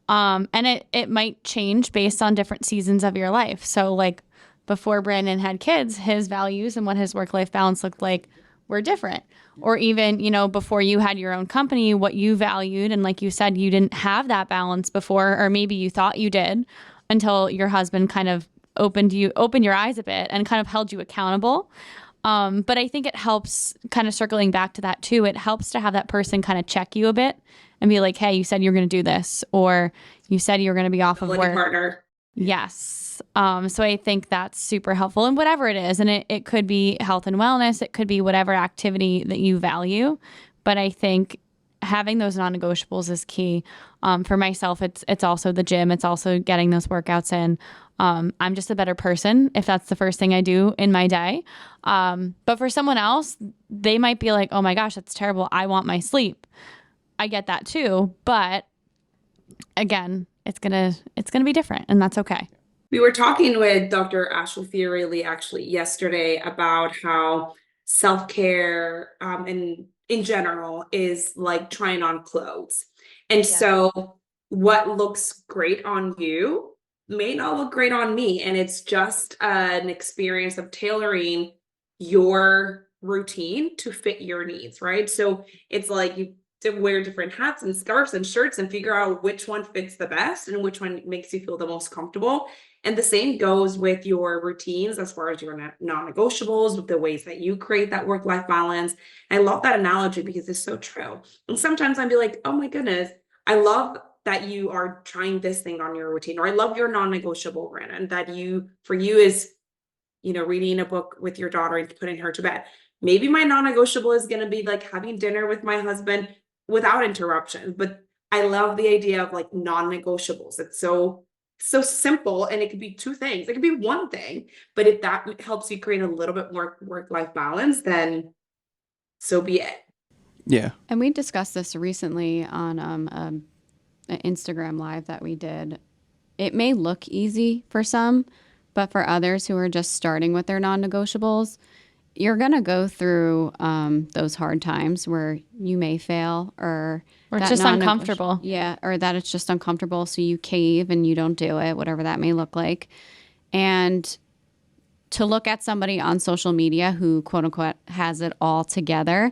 Speaker 4: And it might change based on different seasons of your life. So like before Brandon had kids, his values and what his work-life balance looked like were different. Or even, before you had your own company, what you valued. And like you said, you didn't have that balance before, or maybe you thought you did until your husband kind of opened your eyes a bit and kind of held you accountable. But I think it helps, kind of circling back to that too, it helps to have that person kind of check you a bit and be like, hey, you said you're going to do this, or you said you're going to be off of work.
Speaker 3: Partner.
Speaker 4: Yes. So I think that's super helpful in whatever it is. And it could be health and wellness. It could be whatever activity that you value. But I think having those non-negotiables is key. For myself, it's also the gym. It's also getting those workouts in. I'm just a better person if that's the first thing I do in my day. But for someone else, they might be like, oh my gosh, that's terrible. I want my sleep. I get that too. But again, it's gonna be different, and that's okay.
Speaker 3: We were talking with Dr. Ashley Fiorelli actually yesterday about how self-care and in general is like trying on clothes. And so what looks great on you may not look great on me. And it's just an experience of tailoring your routine to fit your needs, right? So it's like you to wear different hats and scarves and shirts and figure out which one fits the best and which one makes you feel the most comfortable. And the same goes with your routines as far as your non-negotiables, with the ways that you create that work-life balance. I love that analogy because it's so true. And sometimes I'd be like, oh my goodness, I love that you are trying this thing on your routine, or I love your non-negotiable, Brandon, that for you is, reading a book with your daughter and putting her to bed. Maybe my non-negotiable is going to be like having dinner with my husband without interruption. But I love the idea of like non-negotiables. It's so simple, and it could be two things. It could be one thing, but if that helps you create a little bit more work-life balance, then so be it.
Speaker 1: Yeah.
Speaker 2: And we discussed this recently on an Instagram live that we did. It may look easy for some, but for others who are just starting with their non-negotiables, you're going to go through those hard times where you may fail, or
Speaker 4: it's just uncomfortable.
Speaker 2: Yeah, or that it's just uncomfortable, so you cave and you don't do it, whatever that may look like. And to look at somebody on social media who, quote unquote, has it all together,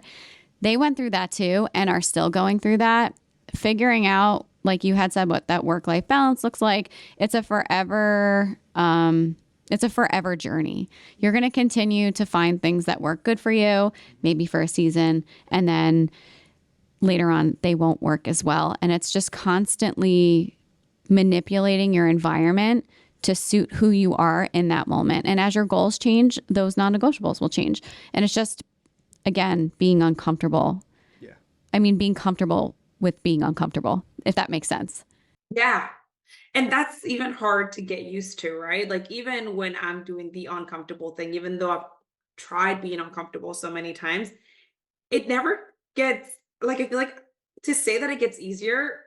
Speaker 2: they went through that too and are still going through that. Figuring out, like you had said, what that work-life balance looks like, it's a forever journey. You're going to continue to find things that work good for you, maybe for a season, and then later on they won't work as well. And it's just constantly manipulating your environment to suit who you are in that moment. And as your goals change, those non-negotiables will change. And it's just, again, being uncomfortable.
Speaker 1: Yeah.
Speaker 2: I mean, being comfortable with being uncomfortable, if that makes sense.
Speaker 3: Yeah. And that's even hard to get used to, right? Like even when I'm doing the uncomfortable thing, even though I've tried being uncomfortable so many times, it never gets, like, I feel like to say that it gets easier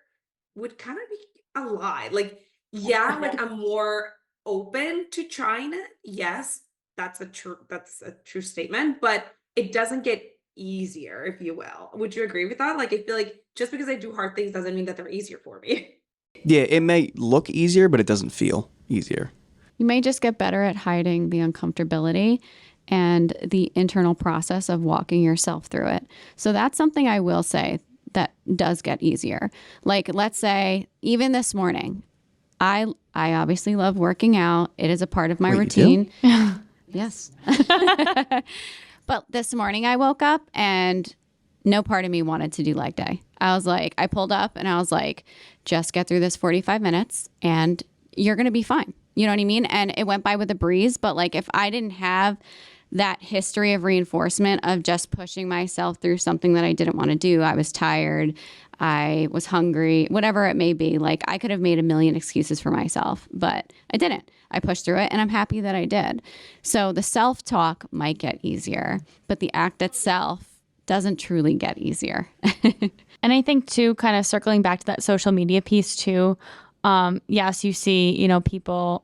Speaker 3: would kind of be a lie. Like, yeah, like I'm more open to trying it. Yes, that's a true statement, but it doesn't get easier, if you will. Would you agree with that? Like, I feel like just because I do hard things doesn't mean that they're easier for me.
Speaker 1: Yeah, it may look easier, but it doesn't feel easier.
Speaker 2: You may just get better at hiding the uncomfortability and the internal process of walking yourself through it. So that's something I will say that does get easier. Like, let's say even this morning, I obviously love working out. It is a part of my routine. Yes. But this morning I woke up and no part of me wanted to do leg day. I was like, I pulled up and I was like, just get through this 45 minutes and you're going to be fine. You know what I mean? And it went by with a breeze. But like, if I didn't have that history of reinforcement of just pushing myself through something that I didn't want to do, I was tired, I was hungry, whatever it may be, like I could have made a million excuses for myself, but I didn't. I pushed through it and I'm happy that I did. So the self-talk might get easier, but the act itself doesn't truly get easier.
Speaker 4: And I think too, kind of circling back to that social media piece too, yes, you see, you know, people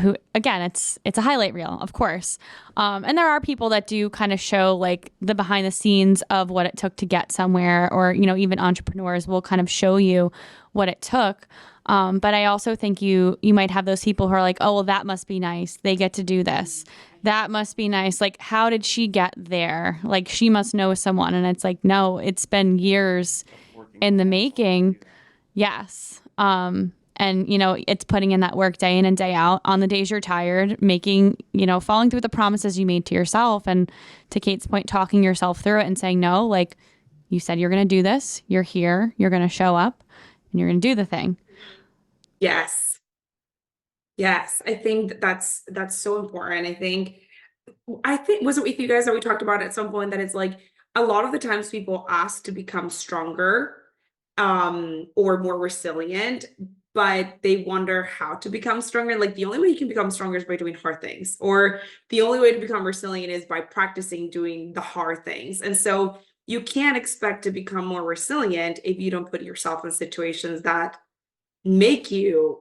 Speaker 4: who, again, it's a highlight reel, of course. And there are people that do kind of show like the behind the scenes of what it took to get somewhere, or, you know, even entrepreneurs will kind of show you what it took. But I also think you might have those people who are like, oh, well, that must be nice. They get to do this. That must be nice. Like, how did she get there? Like, she must know someone. And it's like, no, it's been years in the making. Yes. And, you know, it's putting in that work day in and day out on the days you're tired, making, you know, following through the promises you made to yourself. And to Kate's point, talking yourself through it and saying, no, like you said, you're going to do this. You're here. You're going to show up and you're going to do the thing.
Speaker 3: Yes. Yes. I think that's so important. I think was it with you guys that we talked about at some point that it's like a lot of the times people ask to become stronger, or more resilient, but they wonder how to become stronger. Like the only way you can become stronger is by doing hard things, or the only way to become resilient is by practicing doing the hard things. And so you can't expect to become more resilient if you don't put yourself in situations that make you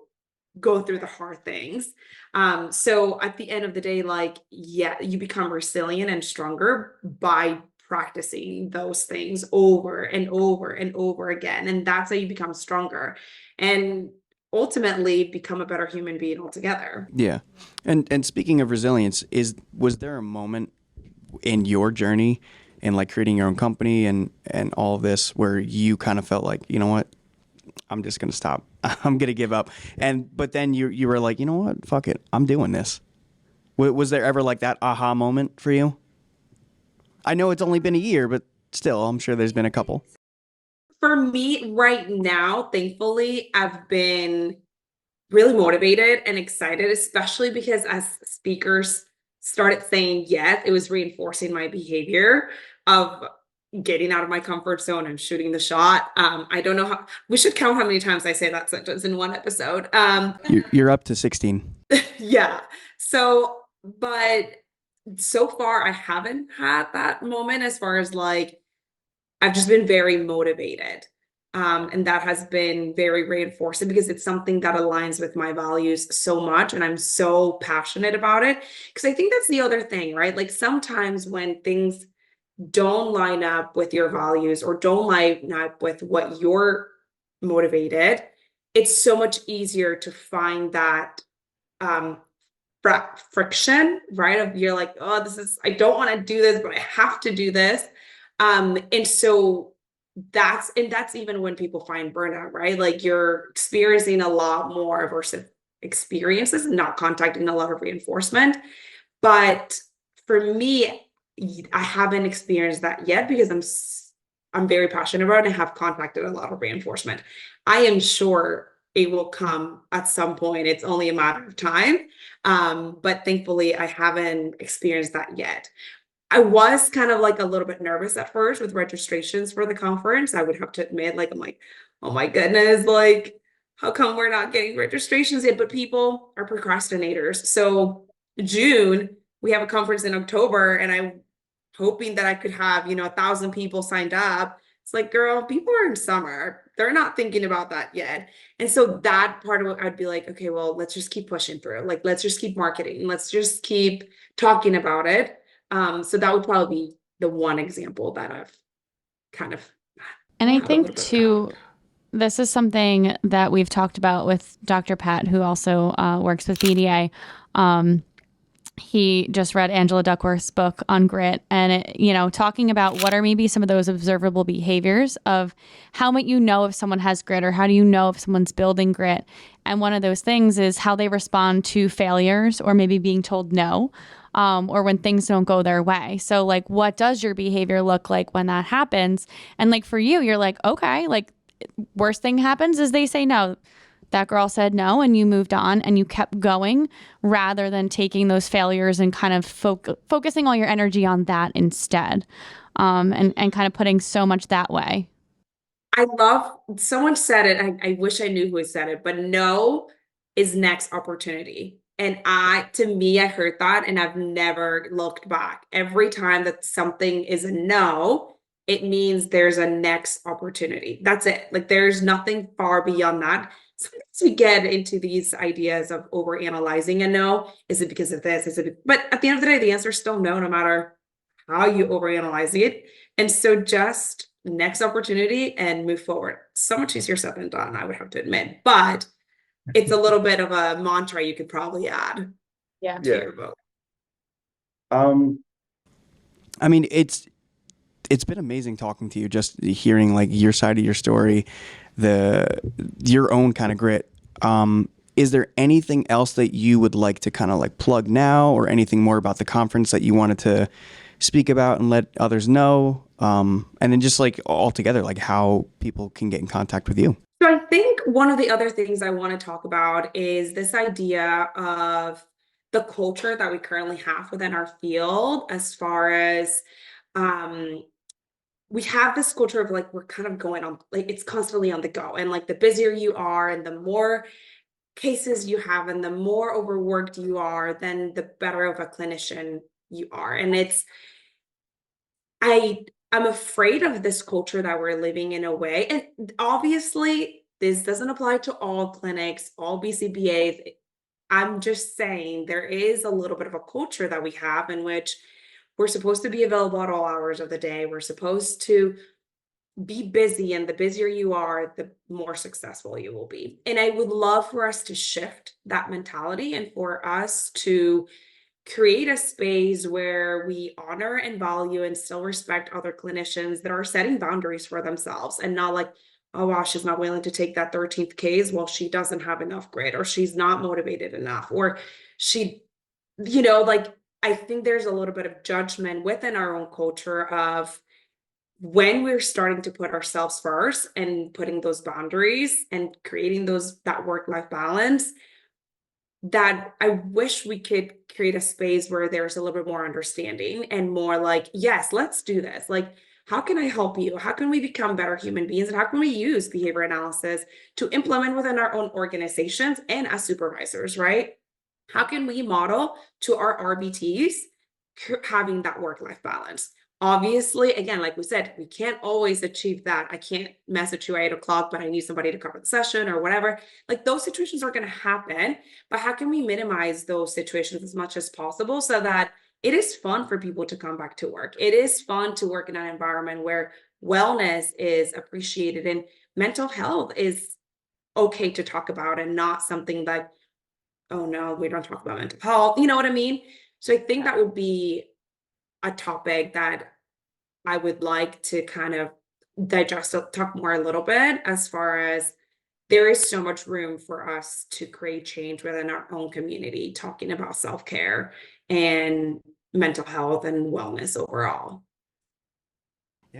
Speaker 3: go through the hard things. So at the end of the day, like, yeah, you become resilient and stronger by practicing those things over and over and over again. And that's how you become stronger and ultimately become a better human being altogether.
Speaker 1: Yeah. And speaking of resilience, was there a moment in your journey in like creating your own company and all of this where you kind of felt like, you know what, I'm just going to stop. I'm going to give up. But then you were like, you know what, fuck it, I'm doing this. Was there ever like that aha moment for you? I know it's only been a year, but still, I'm sure there's been a couple.
Speaker 3: For me right now, thankfully, I've been really motivated and excited, especially because as speakers started saying yes, it was reinforcing my behavior of getting out of my comfort zone and shooting the shot. I don't know how, we should count how many times I say that sentence in one episode.
Speaker 1: You're up to 16.
Speaker 3: Yeah. So, but so far I haven't had that moment as far as like, I've just been very motivated. And that has been very reinforcing because it's something that aligns with my values so much. And I'm so passionate about it. Because I think that's the other thing, right? Like sometimes when things don't line up with your values or don't line up with what you're motivated, it's so much easier to find that friction, right? Of you're like, oh, I don't want to do this, but I have to do this. And so that's even when people find burnout, right? Like you're experiencing a lot more aversive experiences and not contacting a lot of reinforcement. But for me, I haven't experienced that yet because I'm very passionate about it and have contacted a lot of reinforcement. I am sure it will come at some point. It's only a matter of time. But thankfully, I haven't experienced that yet. I was kind of like a little bit nervous at first with registrations for the conference. I would have to admit, like, I'm like, oh my goodness, like, how come we're not getting registrations yet? But people are procrastinators. So June, we have a conference in October, and I'm hoping that I could have, 1,000 people signed up. It's like, girl, people are in summer. They're not thinking about that yet. And so that part of it, I'd be like, okay, well, let's just keep pushing through. Like, let's just keep marketing. Let's just keep talking about it. So that would probably be the one example that I've kind of.
Speaker 4: And I think too, this is something that we've talked about with Dr. Pat, who also works with BDA. He just read Angela Duckworth's book on grit, and talking about what are maybe some of those observable behaviors of how might you know if someone has grit, or how do you know if someone's building grit. And one of those things is how they respond to failures or maybe being told no. or when things don't go their way. So like, what does your behavior look like when that happens? And like for you, you're like, okay, like worst thing happens is they say no. That girl said no, and you moved on and you kept going rather than taking those failures and kind of focusing all your energy on that instead, and kind of putting so much that way.
Speaker 3: I love, someone said it, I wish I knew who said it, but no is next opportunity. And to me, I heard that and I've never looked back. Every time that something is a no, it means there's a next opportunity. That's it. Like there's nothing far beyond that. Sometimes we get into these ideas of overanalyzing a no. Is it because of this? But at the end of the day, the answer is still no, no matter how you overanalyze it. And so just next opportunity and move forward. So much easier said than done, I would have to admit. But it's a little bit of a mantra you could probably add to your book.
Speaker 1: I mean, it's been amazing talking to you, just hearing like your side of your story, your own kind of grit. Is there anything else that you would like to kind of like plug now, or anything more about the conference that you wanted to speak about and let others know? And then just like altogether, like how people can get in contact with you.
Speaker 3: So I think one of the other things I want to talk about is this idea of the culture that we currently have within our field, as far as we have this culture of like, we're kind of going on, like it's constantly on the go. And like the busier you are and the more cases you have and the more overworked you are, then the better of a clinician you are. And I'm afraid of this culture that we're living in a way. And obviously, this doesn't apply to all clinics, all BCBAs. I'm just saying there is a little bit of a culture that we have in which we're supposed to be available at all hours of the day. We're supposed to be busy, and the busier you are, the more successful you will be. And I would love for us to shift that mentality and for us to create a space where we honor and value and still respect other clinicians that are setting boundaries for themselves, and not like, oh wow, she's not willing to take that 13th case. Well, she doesn't have enough grit, or she's not motivated enough, or she, like, I think there's a little bit of judgment within our own culture of when we're starting to put ourselves first and putting those boundaries and creating that work-life balance, that I wish we could create a space where there's a little bit more understanding and more like, yes, let's do this. Like, how can I help you? How can we become better human beings? And how can we use behavior analysis to implement within our own organizations and as supervisors, right? How can we model to our RBTs having that work-life balance? Obviously, again, like we said, we can't always achieve that. I can't message you at 8 o'clock, but I need somebody to cover the session or whatever. Like those situations are going to happen, but how can we minimize those situations as much as possible so that it is fun for people to come back to work? It is fun to work in an environment where wellness is appreciated and mental health is okay to talk about, and not something like, oh no, we don't talk about mental health. You know what I mean? So I think that would be a topic that I would like to kind of digest, talk more a little bit, as far as there is so much room for us to create change within our own community, talking about self-care and mental health and wellness overall.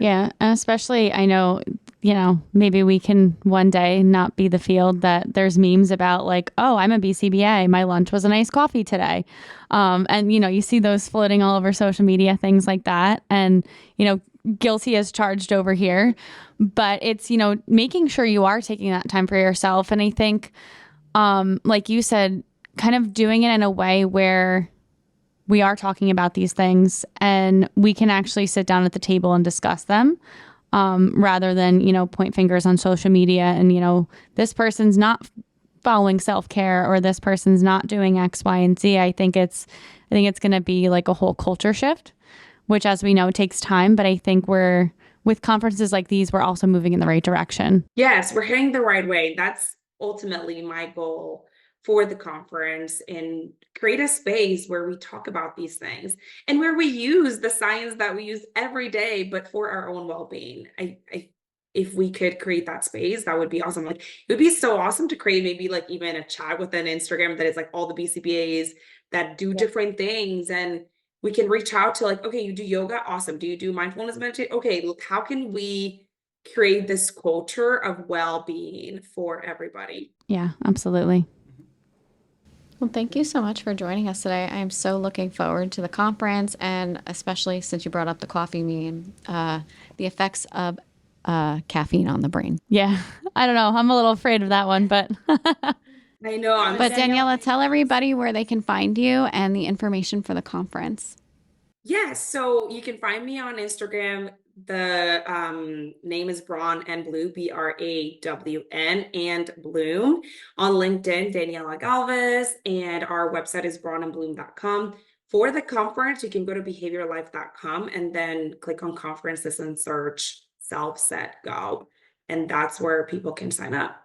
Speaker 4: Yeah. And especially, I know, maybe we can one day not be the field that there's memes about like, oh, I'm a BCBA. My lunch was an iced coffee today. And, you see those floating all over social media, things like that. And, guilty as charged over here. But it's, making sure you are taking that time for yourself. And I think, like you said, kind of doing it in a way where we are talking about these things and we can actually sit down at the table and discuss them, rather than, point fingers on social media and, this person's not following self-care or this person's not doing X, Y, and Z. I think it's going to be like a whole culture shift, which, as we know, takes time. But I think with conferences like these, we're also moving in the right direction.
Speaker 3: Yes, we're heading the right way. That's ultimately my goal for the conference, and create a space where we talk about these things and where we use the science that we use every day, but for our own well-being. If we could create that space, that would be awesome. Like, it would be so awesome to create maybe like even a chat within Instagram that is like all the BCBAs that do different things, and we can reach out to like, okay, you do yoga, awesome. Do you do mindfulness meditation? Okay, look, how can we create this culture of well-being for everybody?
Speaker 4: Yeah, absolutely.
Speaker 2: Well, thank you so much for joining us today. I'm so looking forward to the conference, and especially since you brought up the coffee meme, the effects of caffeine on the brain.
Speaker 4: Yeah. I don't know. I'm a little afraid of that one, but
Speaker 3: I know.
Speaker 2: But Daniela, tell everybody where they can find you and the information for the conference.
Speaker 3: Yes, so you can find me on Instagram. The name is Brawn and Bloom, BRAWN and Bloom. On LinkedIn, Daniela Galvez, and our website is brawnandbloom.com. For the conference, you can go to behaviorlife.com and then click on conferences and search Self Set Go. And that's where people can sign up.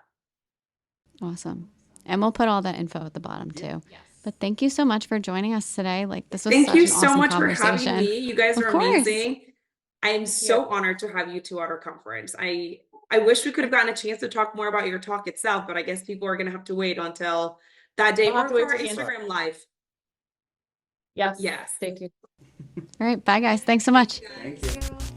Speaker 2: Awesome. And we'll put all that info at the bottom too. Yes. But thank you so much for joining us today. Like, this was
Speaker 3: Thank
Speaker 2: such
Speaker 3: you
Speaker 2: an
Speaker 3: so
Speaker 2: awesome
Speaker 3: much for having
Speaker 2: conversation.
Speaker 3: me. You guys
Speaker 2: Of
Speaker 3: are
Speaker 2: course.
Speaker 3: amazing. I am so honored to have you two at our conference. I wish we could have gotten a chance to talk more about your talk itself, but I guess people are going to have to wait until that day.
Speaker 6: We'll have to
Speaker 3: Or
Speaker 6: wait
Speaker 3: for our
Speaker 6: till the
Speaker 3: Instagram live.
Speaker 6: Yes.
Speaker 3: Yes.
Speaker 6: Thank you.
Speaker 2: All right. Bye, guys. Thanks so much.
Speaker 1: Thank you.